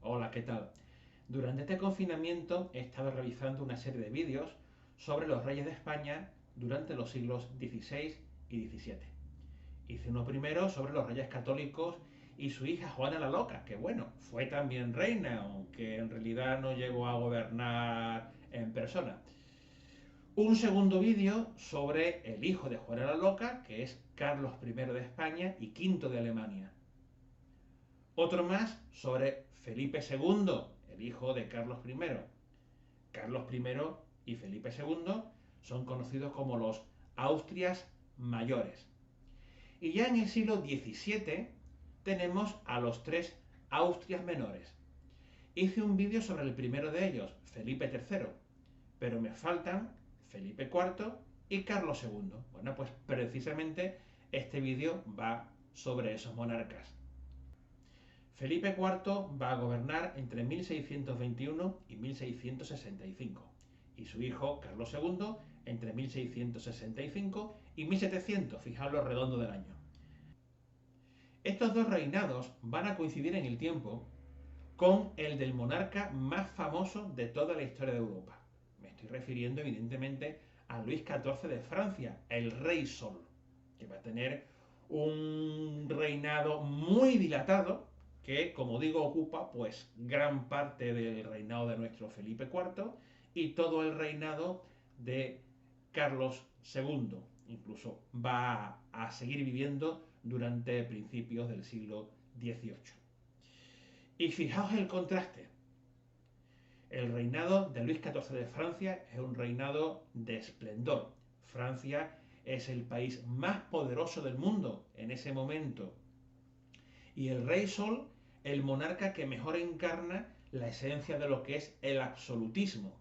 Hola, ¿qué tal? Durante este confinamiento he estado realizando una serie de vídeos sobre los reyes de España durante los siglos XVI y XVII. Hice uno primero sobre los reyes católicos y su hija Juana la Loca, que bueno, fue también reina, aunque en realidad no llegó a gobernar en persona. Un segundo vídeo sobre el hijo de Juana la Loca, que es Carlos I de España y V de Alemania. Otro más sobre Felipe II, el hijo de Carlos I. Carlos I y Felipe II son conocidos como los Austrias mayores. Y ya en el siglo XVII tenemos a los tres Austrias menores. Hice un vídeo sobre el primero de ellos, Felipe III, pero me faltan Felipe IV y Carlos II. Bueno, pues precisamente este vídeo va sobre esos monarcas. Felipe IV va a gobernar entre 1621 y 1665 y su hijo Carlos II entre 1665 y 1700, fijaos lo redondo del año. Estos dos reinados van a coincidir en el tiempo con el del monarca más famoso de toda la historia de Europa. Me estoy refiriendo evidentemente a Luis XIV de Francia, el Rey Sol, que va a tener un reinado muy dilatado, que como digo ocupa pues gran parte del reinado de nuestro Felipe IV y todo el reinado de Carlos II. Incluso va a seguir viviendo durante principios del siglo XVIII. Y fijaos el contraste. El reinado de Luis XIV de Francia es un reinado de esplendor. Francia es el país más poderoso del mundo en ese momento. Y el Rey Sol, el monarca que mejor encarna la esencia de lo que es el absolutismo.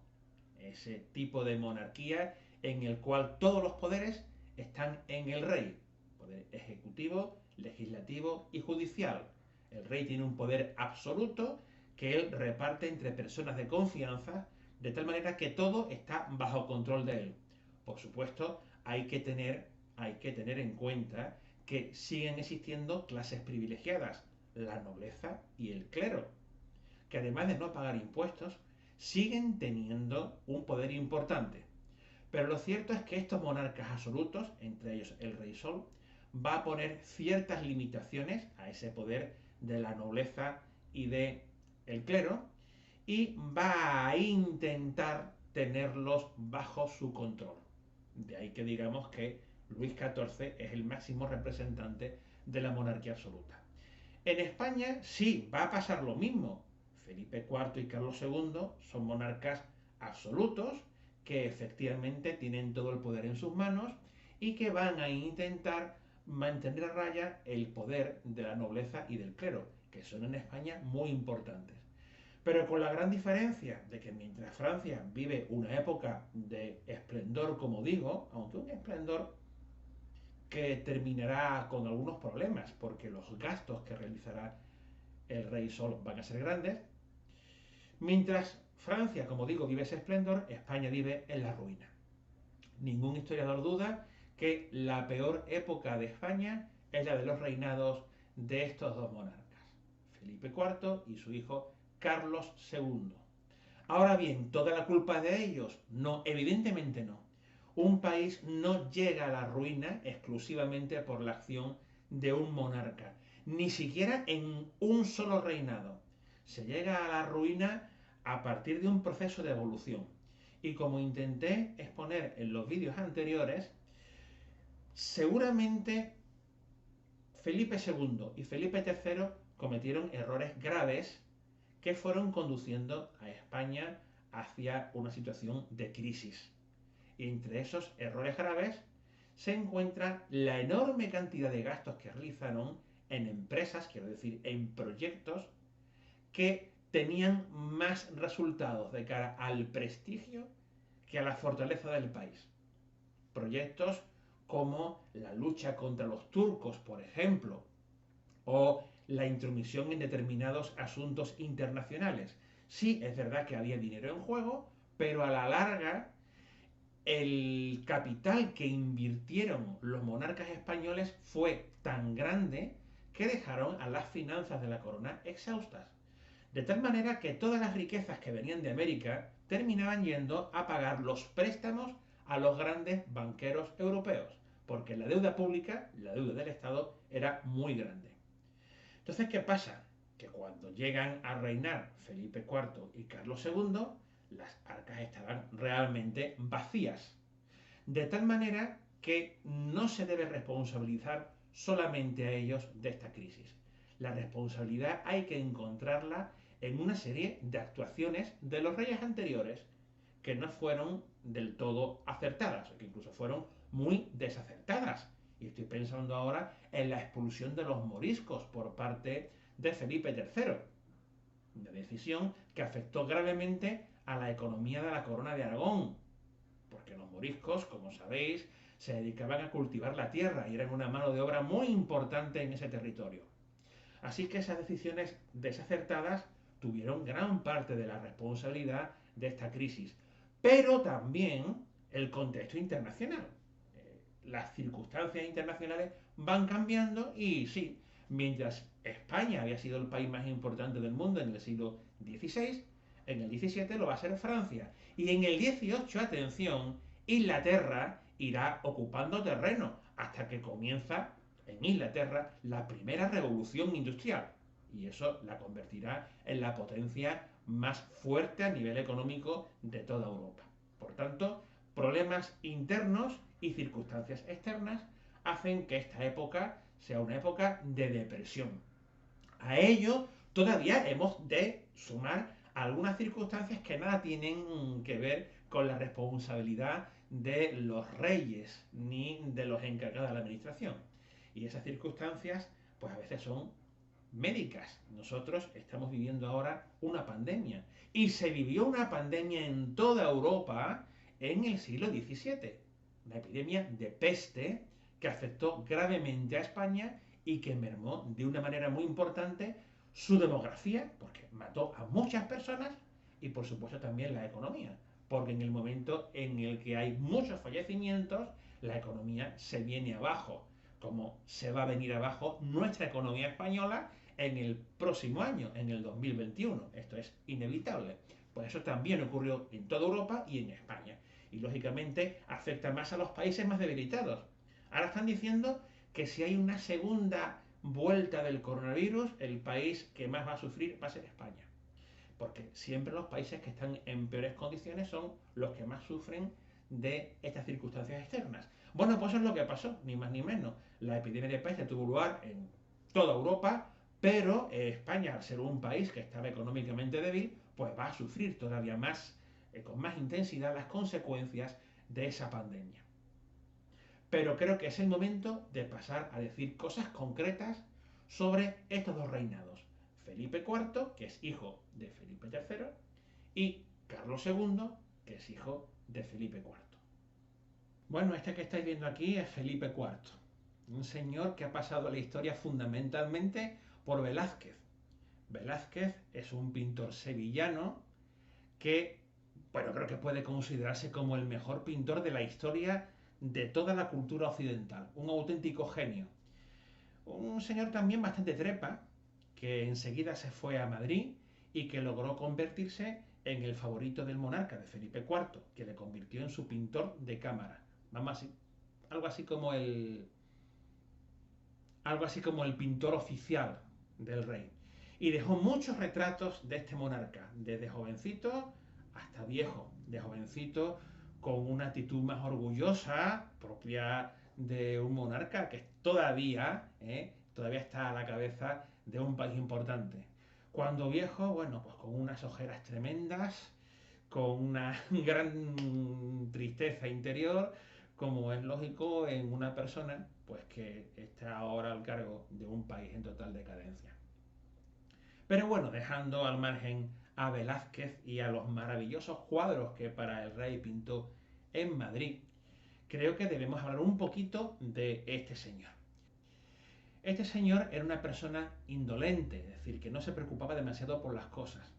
Ese tipo de monarquía en el cual todos los poderes están en el rey. Poder ejecutivo, legislativo y judicial. El rey tiene un poder absoluto que él reparte entre personas de confianza, de tal manera que todo está bajo control de él. Por supuesto, hay que tener en cuenta que siguen existiendo clases privilegiadas, la nobleza y el clero, que además de no pagar impuestos, siguen teniendo un poder importante. Pero lo cierto es que estos monarcas absolutos, entre ellos el Rey Sol, va a poner ciertas limitaciones a ese poder de la nobleza y de el clero y va a intentar tenerlos bajo su control. De ahí que digamos que Luis XIV es el máximo representante de la monarquía absoluta. En España sí va a pasar lo mismo. Felipe IV y Carlos II son monarcas absolutos que efectivamente tienen todo el poder en sus manos y que van a intentar mantener a raya el poder de la nobleza y del clero, que son en España muy importantes. Pero con la gran diferencia de que mientras Francia vive una época de esplendor, como digo, aunque un esplendor que terminará con algunos problemas, porque los gastos que realizará el Rey Sol van a ser grandes, mientras Francia, como digo, vive ese esplendor, España vive en la ruina. Ningún historiador duda que la peor época de España es la de los reinados de estos dos monarcas, Felipe IV y su hijo Carlos II. Ahora bien, ¿toda la culpa de ellos? No, evidentemente no. Un país no llega a la ruina exclusivamente por la acción de un monarca, ni siquiera en un solo reinado. Se llega a la ruina a partir de un proceso de evolución. Y como intenté exponer en los vídeos anteriores, seguramente Felipe II y Felipe III cometieron errores graves que fueron conduciendo a España hacia una situación de crisis. Y entre esos errores graves se encuentra la enorme cantidad de gastos que realizaron en empresas, quiero decir, en proyectos que tenían más resultados de cara al prestigio que a la fortaleza del país. Proyectos como la lucha contra los turcos, por ejemplo, o la intromisión en determinados asuntos internacionales. Sí, es verdad que había dinero en juego, pero a la larga el capital que invirtieron los monarcas españoles fue tan grande que dejaron a las finanzas de la corona exhaustas. De tal manera que todas las riquezas que venían de América terminaban yendo a pagar los préstamos a los grandes banqueros europeos, porque la deuda pública, la deuda del Estado, era muy grande. Entonces, ¿qué pasa? Que cuando llegan a reinar Felipe IV y Carlos II, las arcas estaban realmente vacías. De tal manera que no se debe responsabilizar solamente a ellos de esta crisis. La responsabilidad hay que encontrarla en una serie de actuaciones de los reyes anteriores que no fueron del todo acertadas, o que incluso fueron muy desacertadas. Y estoy pensando ahora en la expulsión de los moriscos por parte de Felipe III, una decisión que afectó gravemente a la economía de la corona de Aragón, porque los moriscos, como sabéis, se dedicaban a cultivar la tierra y eran una mano de obra muy importante en ese territorio. Así que esas decisiones desacertadas tuvieron gran parte de la responsabilidad de esta crisis, pero también el contexto internacional. Las circunstancias internacionales van cambiando y sí, mientras España había sido el país más importante del mundo en el siglo XVI, en el XVII lo va a ser Francia. Y en el XVIII, atención, Inglaterra irá ocupando terreno hasta que comienza en Inglaterra la primera revolución industrial. Y eso la convertirá en la potencia más fuerte a nivel económico de toda Europa. Por tanto, problemas internos y circunstancias externas hacen que esta época sea una época de depresión. A ello todavía hemos de sumar algunas circunstancias que nada tienen que ver con la responsabilidad de los reyes ni de los encargados de la administración. Y esas circunstancias, pues a veces son médicas. Nosotros estamos viviendo ahora una pandemia. Y se vivió una pandemia en toda Europa en el siglo XVII. Una epidemia de peste que afectó gravemente a España y que mermó de una manera muy importante su demografía, porque mató a muchas personas, y por supuesto también la economía, porque en el momento en el que hay muchos fallecimientos, la economía se viene abajo, como se va a venir abajo nuestra economía española en el próximo año, en el 2021. Esto es inevitable. Pues eso también ocurrió en toda Europa y en España. Y lógicamente afecta más a los países más debilitados. Ahora están diciendo que si hay una segunda vuelta del coronavirus, el país que más va a sufrir va a ser España. Porque siempre los países que están en peores condiciones son los que más sufren de estas circunstancias externas. Bueno, pues eso es lo que pasó, ni más ni menos. La epidemia de peste tuvo lugar en toda Europa, pero España, al ser un país que estaba económicamente débil, pues va a sufrir todavía más, con más intensidad, las consecuencias de esa pandemia. Pero creo que es el momento de pasar a decir cosas concretas sobre estos dos reinados. Felipe IV, que es hijo de Felipe III, y Carlos II, que es hijo de Felipe IV. Bueno, este que estáis viendo aquí es Felipe IV, un señor que ha pasado a la historia fundamentalmente por Velázquez. Velázquez es un pintor sevillano que, bueno, creo que puede considerarse como el mejor pintor de la historia de toda la cultura occidental, un auténtico genio. Un señor también bastante trepa, que enseguida se fue a Madrid y que logró convertirse en el favorito del monarca, de Felipe IV, que le convirtió en su pintor de cámara. Vamos así, algo así como el algo así como el pintor oficial del rey. Y dejó muchos retratos de este monarca, desde jovencito hasta viejo, de jovencito con una actitud más orgullosa, propia de un monarca que todavía está a la cabeza de un país importante. Cuando viejo, bueno, pues con unas ojeras tremendas, con una gran tristeza interior, como es lógico en una persona pues que está ahora al cargo de un país en total decadencia. Pero bueno, dejando al margen a Velázquez y a los maravillosos cuadros que para el rey pintó en Madrid, creo que debemos hablar un poquito de este señor. Este señor era una persona indolente, es decir, que no se preocupaba demasiado por las cosas,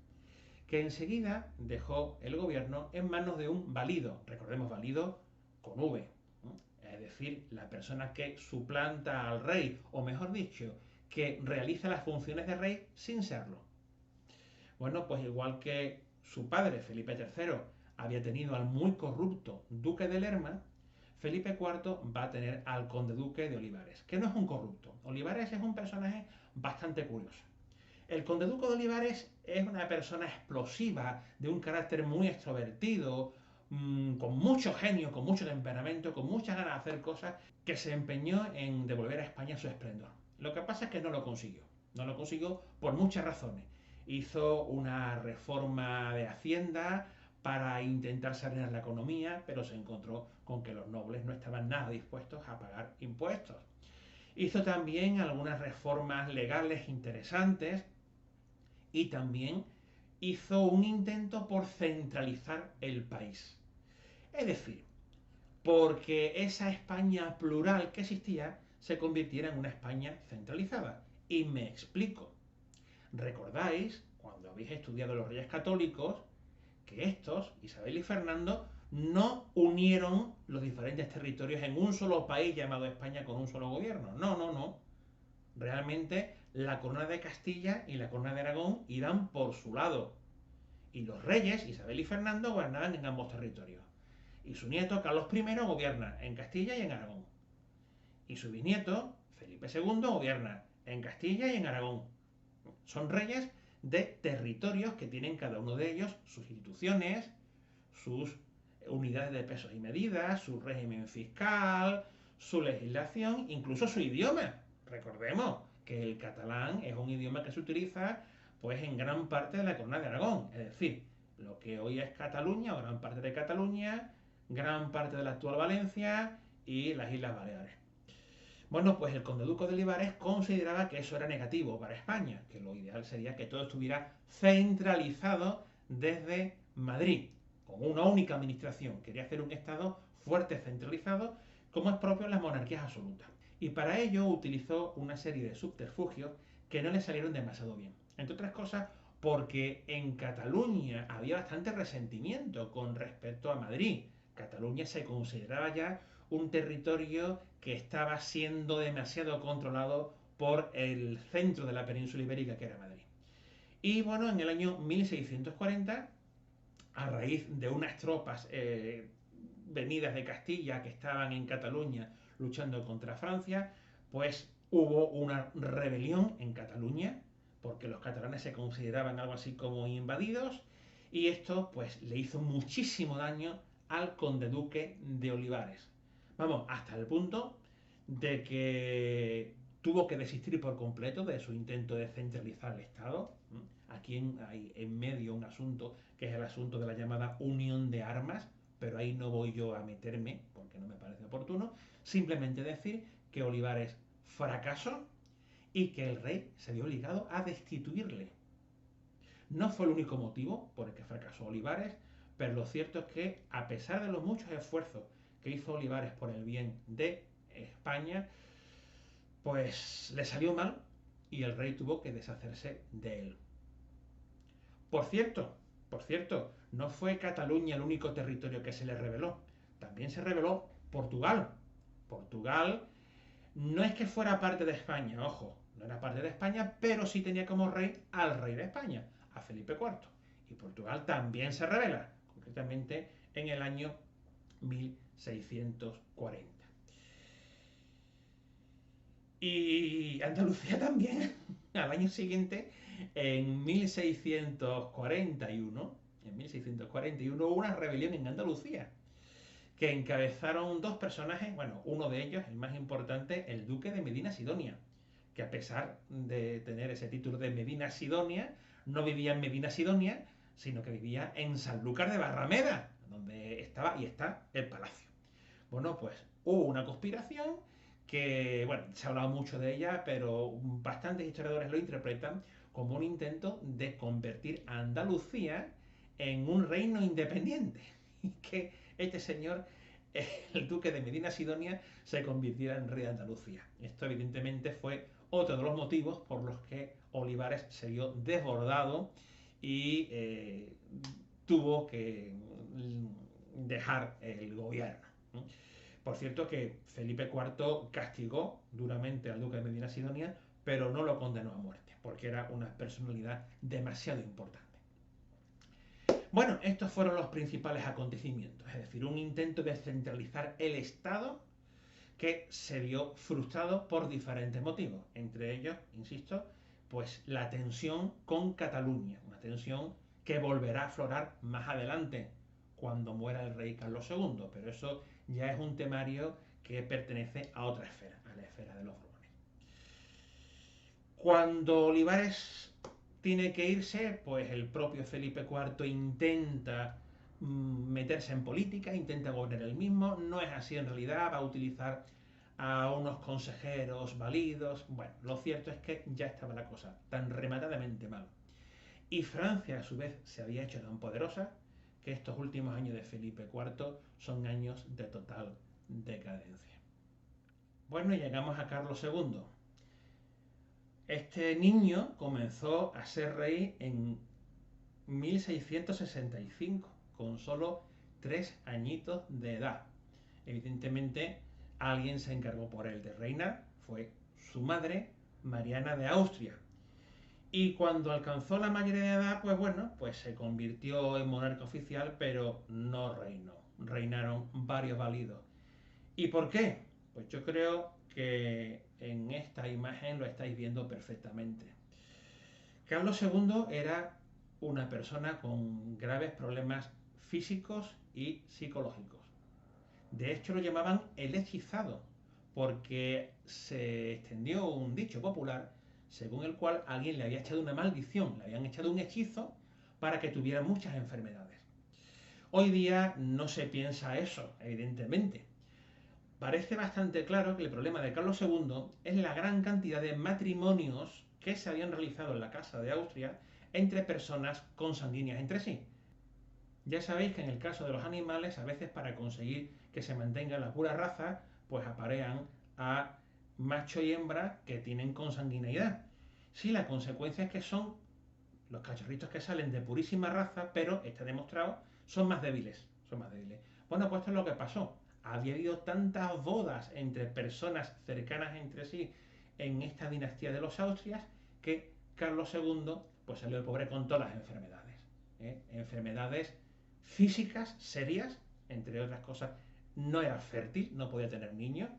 que enseguida dejó el gobierno en manos de un valido, recordemos valido con V, ¿no? Es decir, la persona que suplanta al rey, o mejor dicho, que realiza las funciones de rey sin serlo. Bueno, pues igual que su padre, Felipe III, había tenido al muy corrupto duque de Lerma, Felipe IV va a tener al conde duque de Olivares, que no es un corrupto. Olivares es un personaje bastante curioso. El conde duque de Olivares es una persona explosiva, de un carácter muy extrovertido, con mucho genio, con mucho temperamento, con muchas ganas de hacer cosas, que se empeñó en devolver a España su esplendor. Lo que pasa es que no lo consiguió. No lo consiguió por muchas razones. Hizo una reforma de Hacienda para intentar sanear la economía, pero se encontró con que los nobles no estaban nada dispuestos a pagar impuestos. Hizo también algunas reformas legales interesantes y también hizo un intento por centralizar el país. Es decir, porque esa España plural que existía se convirtiera en una España centralizada. Y me explico. ¿Recordáis, cuando habéis estudiado los reyes católicos, que estos, Isabel y Fernando, no unieron los diferentes territorios en un solo país llamado España con un solo gobierno? No, no, no. Realmente la corona de Castilla y la corona de Aragón irán por su lado. Y los reyes, Isabel y Fernando, gobernaban en ambos territorios. Y su nieto, Carlos I, gobierna en Castilla y en Aragón. Y su bisnieto, Felipe II, gobierna en Castilla y en Aragón. Son reyes de territorios que tienen cada uno de ellos sus instituciones, sus unidades de pesos y medidas, su régimen fiscal, su legislación, incluso su idioma. Recordemos que el catalán es un idioma que se utiliza pues en gran parte de la corona de Aragón, es decir, lo que hoy es Cataluña o gran parte de Cataluña, gran parte de la actual Valencia y las Islas Baleares. Bueno, pues el conde-duque de Olivares consideraba que eso era negativo para España, que lo ideal sería que todo estuviera centralizado desde Madrid, con una única administración. Quería hacer un Estado fuerte, centralizado, como es propio en las monarquías absolutas. Y para ello utilizó una serie de subterfugios que no le salieron demasiado bien. Entre otras cosas, porque en Cataluña había bastante resentimiento con respecto a Madrid. Cataluña se consideraba ya un territorio que estaba siendo demasiado controlado por el centro de la península ibérica, que era Madrid. Y bueno, en el año 1640, a raíz de unas tropas venidas de Castilla que estaban en Cataluña luchando contra Francia, pues hubo una rebelión en Cataluña, porque los catalanes se consideraban algo así como invadidos, y esto pues le hizo muchísimo daño al conde-duque de Olivares. Vamos, hasta el punto de que tuvo que desistir por completo de su intento de centralizar el Estado. Aquí hay en medio un asunto que es el asunto de la llamada unión de armas, pero ahí no voy yo a meterme porque no me parece oportuno. Simplemente decir que Olivares fracasó y que el rey se vio obligado a destituirle. No fue el único motivo por el que fracasó Olivares, pero lo cierto es que a pesar de los muchos esfuerzos que hizo Olivares por el bien de España, pues le salió mal y el rey tuvo que deshacerse de él. Por cierto, no fue Cataluña el único territorio que se le rebeló. También se rebeló Portugal. Portugal no es que fuera parte de España, ojo, no era parte de España, pero sí tenía como rey al rey de España, a Felipe IV. Y Portugal también se rebela, concretamente en el año 1640. Y Andalucía también, al año siguiente, en 1641, hubo una rebelión en Andalucía que encabezaron dos personajes, bueno, uno de ellos, el más importante, el duque de Medina Sidonia, que a pesar de tener ese título de Medina Sidonia, no vivía en Medina Sidonia, sino que vivía en Sanlúcar de Barrameda, donde estaba y está el palacio. Bueno, pues hubo una conspiración que, bueno, se ha hablado mucho de ella, pero bastantes historiadores lo interpretan como un intento de convertir a Andalucía en un reino independiente. Y que este señor, el duque de Medina Sidonia, se convirtiera en rey de Andalucía. Esto evidentemente fue otro de los motivos por los que Olivares se vio desbordado y tuvo que dejar el gobierno. Por cierto que Felipe IV castigó duramente al duque de Medina Sidonia, pero no lo condenó a muerte, porque era una personalidad demasiado importante. Bueno, estos fueron los principales acontecimientos, es decir, un intento de centralizar el Estado que se vio frustrado por diferentes motivos, entre ellos, insisto, pues la tensión con Cataluña, una tensión que volverá a aflorar más adelante, cuando muera el rey Carlos II, pero eso ya es un temario que pertenece a otra esfera, a la esfera de los Borbones. Cuando Olivares tiene que irse, pues el propio Felipe IV intenta meterse en política, intenta gobernar él mismo, no es así en realidad, va a utilizar a unos consejeros válidos. Bueno, lo cierto es que ya estaba la cosa tan rematadamente mal. Y Francia, a su vez, se había hecho tan poderosa que estos últimos años de Felipe IV son años de total decadencia. Bueno, y llegamos a Carlos II. Este niño comenzó a ser rey en 1665, con solo 3 añitos de edad. Evidentemente, alguien se encargó por él de reinar, fue su madre, Mariana de Austria. Y cuando alcanzó la mayoría de edad, pues bueno, pues se convirtió en monarca oficial, pero no reinó. Reinaron varios válidos. ¿Y por qué? Pues yo creo que en esta imagen lo estáis viendo perfectamente. Carlos II era una persona con graves problemas físicos y psicológicos. De hecho lo llamaban el hechizado, porque se extendió un dicho popular según el cual alguien le había echado una maldición, le habían echado un hechizo para que tuviera muchas enfermedades. Hoy día no se piensa eso, evidentemente. Parece bastante claro que el problema de Carlos II es la gran cantidad de matrimonios que se habían realizado en la Casa de Austria entre personas consanguíneas entre sí. Ya sabéis que en el caso de los animales, a veces para conseguir que se mantenga la pura raza, pues aparean a macho y hembra que tienen consanguineidad. Sí, la consecuencia es que son los cachorritos que salen de purísima raza, pero está demostrado, son más débiles. Son más débiles. Bueno, pues esto es lo que pasó. Había habido tantas bodas entre personas cercanas entre sí en esta dinastía de los Austrias que Carlos II pues salió el pobre con todas las enfermedades. Enfermedades físicas serias, entre otras cosas, no era fértil, no podía tener niños,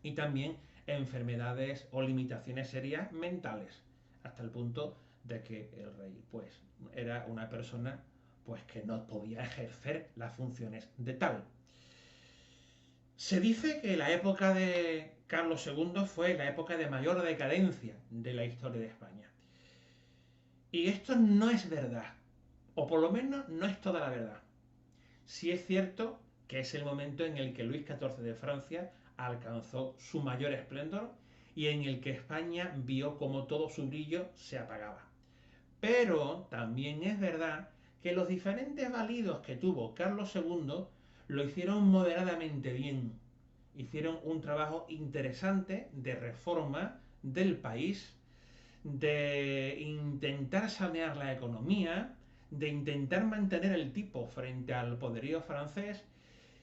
y también enfermedades o limitaciones serias mentales, hasta el punto de que el rey pues era una persona pues que no podía ejercer las funciones de tal. Se dice que la época de Carlos II fue la época de mayor decadencia de la historia de España. Y esto no es verdad, o por lo menos no es toda la verdad. Sí es cierto que es el momento en el que Luis XIV de Francia alcanzó su mayor esplendor y en el que España vio como todo su brillo se apagaba. Pero también es verdad que los diferentes válidos que tuvo Carlos II lo hicieron moderadamente bien. Hicieron un trabajo interesante de reforma del país, de intentar sanear la economía, de intentar mantener el tipo frente al poderío francés,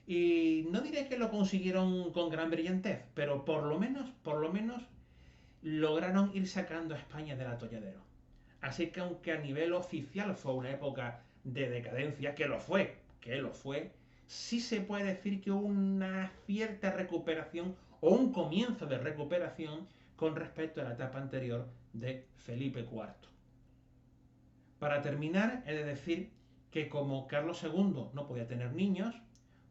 y no diré que lo consiguieron con gran brillantez, pero por lo menos lograron ir sacando a España del atolladero. Así que aunque a nivel oficial fue una época de decadencia, que lo fue, sí se puede decir que hubo una cierta recuperación o un comienzo de recuperación con respecto a la etapa anterior de Felipe IV. Para terminar, he de decir que como Carlos II no podía tener niños,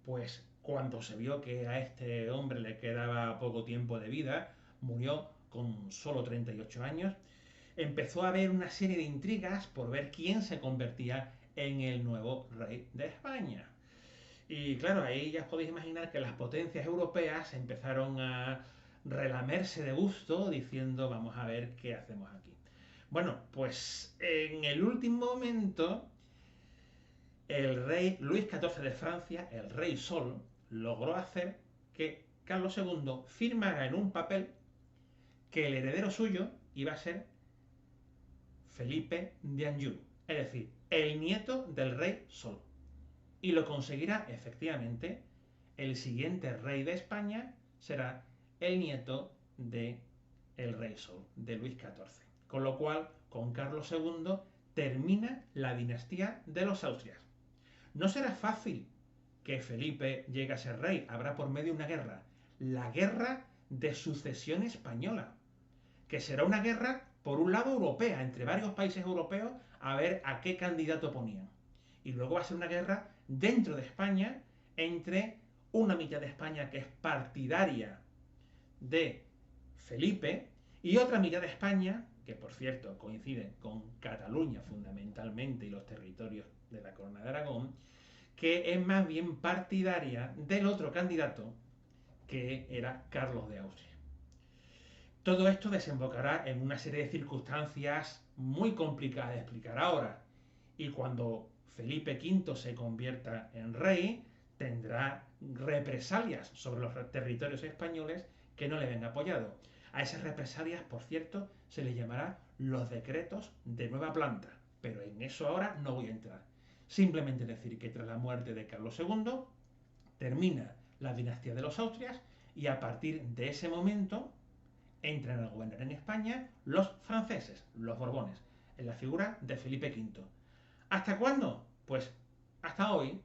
pues cuando se vio que a este hombre le quedaba poco tiempo de vida, murió con solo 38 años, empezó a haber una serie de intrigas por ver quién se convertía en el nuevo rey de España. Y claro, ahí ya os podéis imaginar que las potencias europeas empezaron a relamerse de gusto diciendo vamos a ver qué hacemos aquí. Bueno, pues en el último momento el rey Luis XIV de Francia, el rey Sol, logró hacer que Carlos II firmara en un papel que el heredero suyo iba a ser Felipe de Anjou. es decir, el nieto del rey Sol. Y lo conseguirá efectivamente. El siguiente rey de España será el nieto de el rey Sol, de Luis XIV. Con lo cual, con Carlos II termina la dinastía de los Austrias. No será fácil que Felipe llegue a ser rey, habrá por medio una guerra, la guerra de sucesión española, que será una guerra, por un lado, europea, entre varios países europeos, a ver a qué candidato ponían. Y luego va a ser una guerra dentro de España entre una mitad de España que es partidaria de Felipe y otra mitad de España, que por cierto coincide con Cataluña fundamentalmente y los territorios de la Corona de Aragón, que es más bien partidaria del otro candidato, que era Carlos de Austria. Todo esto desembocará en una serie de circunstancias muy complicadas de explicar ahora. Y cuando Felipe V se convierta en rey, tendrá represalias sobre los territorios españoles que no le ven apoyado. A esas represalias, por cierto, se les llamará los decretos de nueva planta, pero en eso ahora no voy a entrar. Simplemente decir que tras la muerte de Carlos II termina la dinastía de los Austrias y a partir de ese momento entran a gobernar en España los franceses, los Borbones, en la figura de Felipe V. ¿Hasta cuándo? Pues hasta hoy.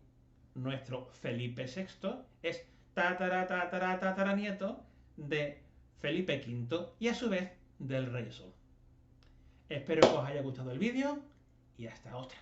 Nuestro Felipe VI es tataranieto de Felipe V y a su vez del Rey Sol. Espero que os haya gustado el vídeo y hasta otra.